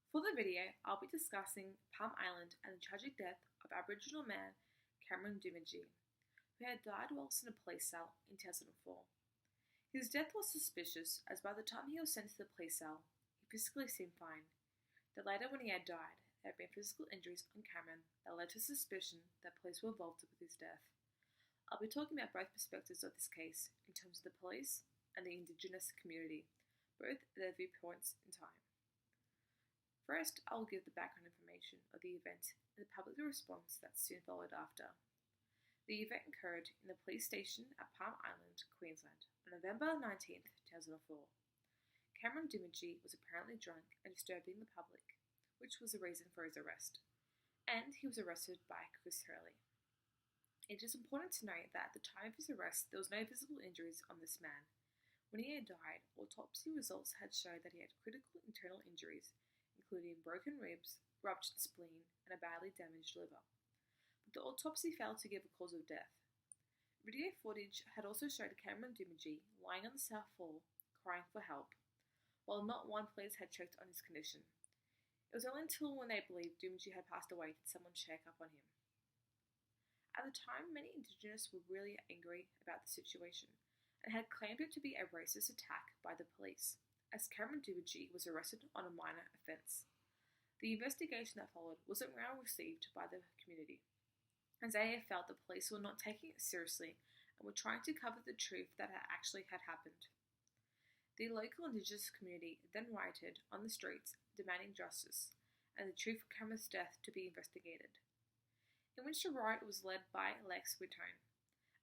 For the video, I'll be discussing Palm Island and the tragic death of Aboriginal man Cameron Doomadgee, who had died whilst in a police cell in 2004. His death was suspicious as by the time he was sent to the police cell, he physically seemed fine. Then later when he had died, there had been physical injuries on Cameron that led to suspicion that police were involved with his death. I'll be talking about both perspectives of this case in terms of the police and the Indigenous community, both their viewpoints in time. First, I will give the background information of the event and the public response that soon followed after. The event occurred in the police station at Palm Island, Queensland, on November 19, 2004. Cameron Doomadgee was apparently drunk and disturbing the public, which was the reason for his arrest, and he was arrested by Chris Hurley. It is important to note that at the time of his arrest, there was no visible injuries on this man. When he had died, autopsy results had shown that he had critical internal injuries, including broken ribs, ruptured spleen, and a badly damaged liver. But the autopsy failed to give a cause of death. Video footage had also showed Cameron Doomadgee lying on the south floor, crying for help, while not one police had checked on his condition. It was only until when they believed Doomadgee had passed away did someone check up on him. At the time, many Indigenous were really angry about the situation and had claimed it to be a racist attack by the police, as Cameron Doomadgee was arrested on a minor offence. The investigation that followed wasn't well received by the community, as they felt the police were not taking it seriously and were trying to cover the truth that actually had happened. The local Indigenous community then rioted on the streets demanding justice and the truth of Cameron's death to be investigated, in which the riot was led by Lex Witton.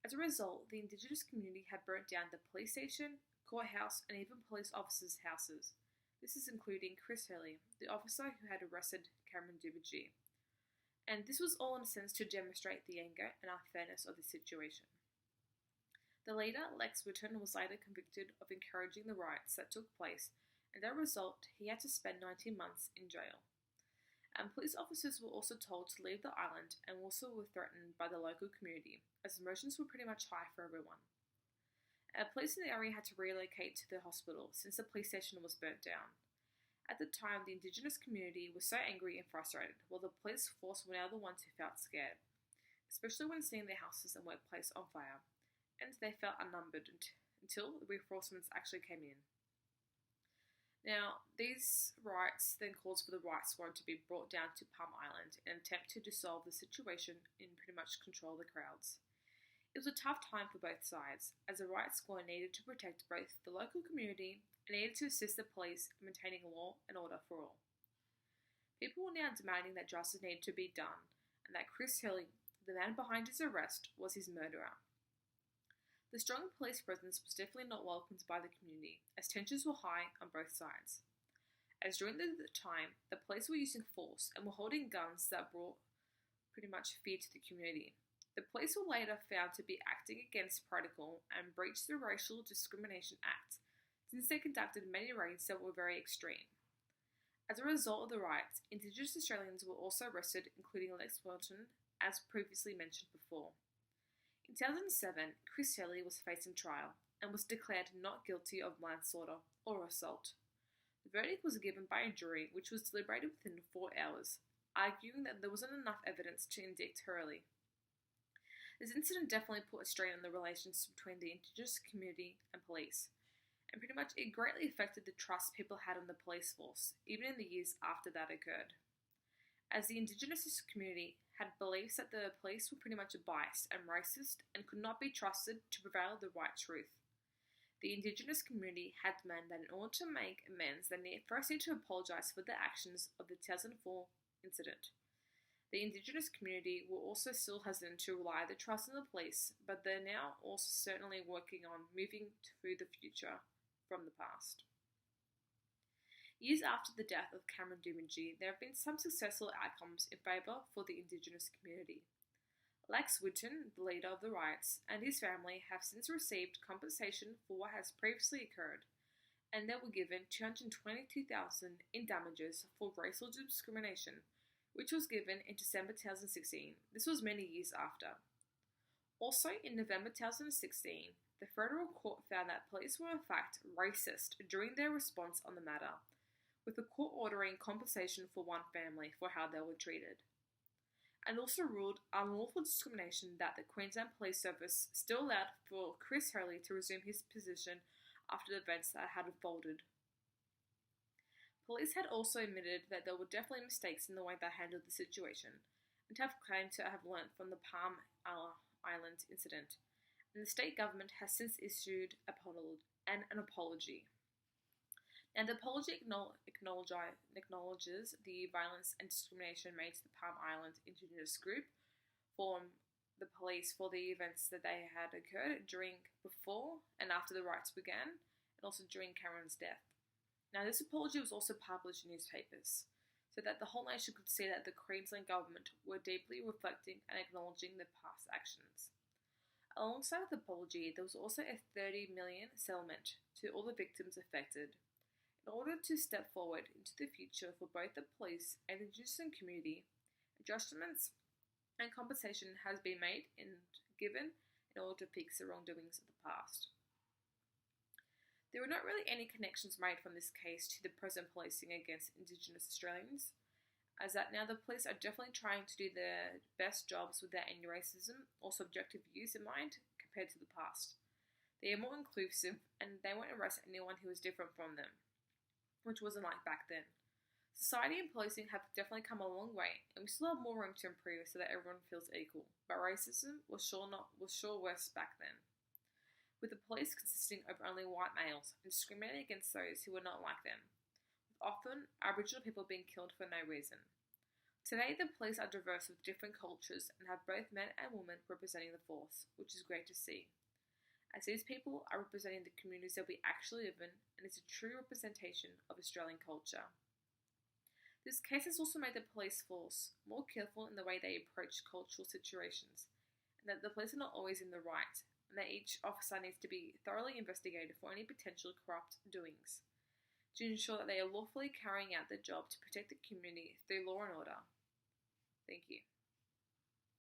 As a result, the Indigenous community had burnt down the police station, courthouse, and even police officers' houses. This is including Chris Hurley, the officer who had arrested Cameron Doomadgee. And this was all in a sense to demonstrate the anger and unfairness of the situation. The leader, Lex Witton, was later convicted of encouraging the riots that took place, and as a result, he had to spend 19 months in jail. And police officers were also told to leave the island and also were threatened by the local community, as emotions were pretty much high for everyone. Police in the area had to relocate to the hospital since the police station was burnt down. At the time, the Indigenous community was so angry and frustrated, while the police force were now the ones who felt scared, especially when seeing their houses and workplace on fire, and they felt outnumbered until the reinforcements actually came in. Now, these riots then caused for the riot squad to be brought down to Palm Island in an attempt to dissolve the situation and pretty much control the crowds. It was a tough time for both sides, as the riot squad needed to protect both the local community and needed to assist the police in maintaining law and order for all. People were now demanding that justice needed to be done, and that Chris Hurley, the man behind his arrest, was his murderer. The strong police presence was definitely not welcomed by the community, as tensions were high on both sides. As during the time, the police were using force and were holding guns that brought pretty much fear to the community. The police were later found to be acting against protocol and breached the Racial Discrimination Act, since they conducted many raids that were very extreme. As a result of the riots, Indigenous Australians were also arrested, including Lex Witton, as previously mentioned before. In 2007, Chris Hurley was facing trial and was declared not guilty of manslaughter or assault. The verdict was given by a jury which was deliberated within 4 hours, arguing that there wasn't enough evidence to indict Hurley. This incident definitely put a strain on the relations between the Indigenous community and police, and pretty much it greatly affected the trust people had on the police force, even in the years after that occurred. As the Indigenous community had beliefs that the police were pretty much biased and racist and could not be trusted to prevail the right truth. The Indigenous community had demanded that in order to make amends, they first need to apologise for the actions of the 2004 incident. The Indigenous community were also still hesitant to rely the trust in the police, but they're now also certainly working on moving through the future from the past. Years after the death of Cameron Doomadgee, there have been some successful outcomes in favour for the Indigenous community. Lex Witton, the leader of the riots, and his family have since received compensation for what has previously occurred, and they were given $222,000 in damages for racial discrimination, which was given in December 2016. This was many years after. Also, in November 2016, the federal court found that police were in fact racist during their response on the matter, with the court ordering compensation for one family for how they were treated, and also ruled unlawful discrimination that the Queensland Police Service still allowed for Chris Hurley to resume his position after the events that had unfolded. Police had also admitted that there were definitely mistakes in the way they handled the situation, and have claimed to have learnt from the Palm Island incident, and the state government has since issued an apology. Now, the apology acknowledges the violence and discrimination made to the Palm Island Indigenous group from the police for the events that they had occurred before and after the riots began, and also during Cameron's death. Now, this apology was also published in newspapers, so that the whole nation could see that the Queensland government were deeply reflecting and acknowledging their past actions. Alongside with the apology, there was also a $30 million settlement to all the victims affected, in order to step forward into the future for both the police and the Indigenous community. Adjustments and compensation has been made and given in order to fix the wrongdoings of the past. There were not really any connections made from this case to the present policing against Indigenous Australians, as that now the police are definitely trying to do their best jobs without any racism or subjective views in mind compared to the past. They are more inclusive and they won't arrest anyone who is different from them, which wasn't like back then. Society and policing have definitely come a long way, and we still have more room to improve so that everyone feels equal. But racism was sure worse back then, with the police consisting of only white males and discriminating against those who were not like them, with often Aboriginal people being killed for no reason. Today, the police are diverse with different cultures and have both men and women representing the force, which is great to see, as these people are representing the communities that we actually live in, and is a true representation of Australian culture. This case has also made the police force more careful in the way they approach cultural situations, and that the police are not always in the right, and that each officer needs to be thoroughly investigated for any potential corrupt doings, to ensure that they are lawfully carrying out their job to protect the community through law and order. Thank you.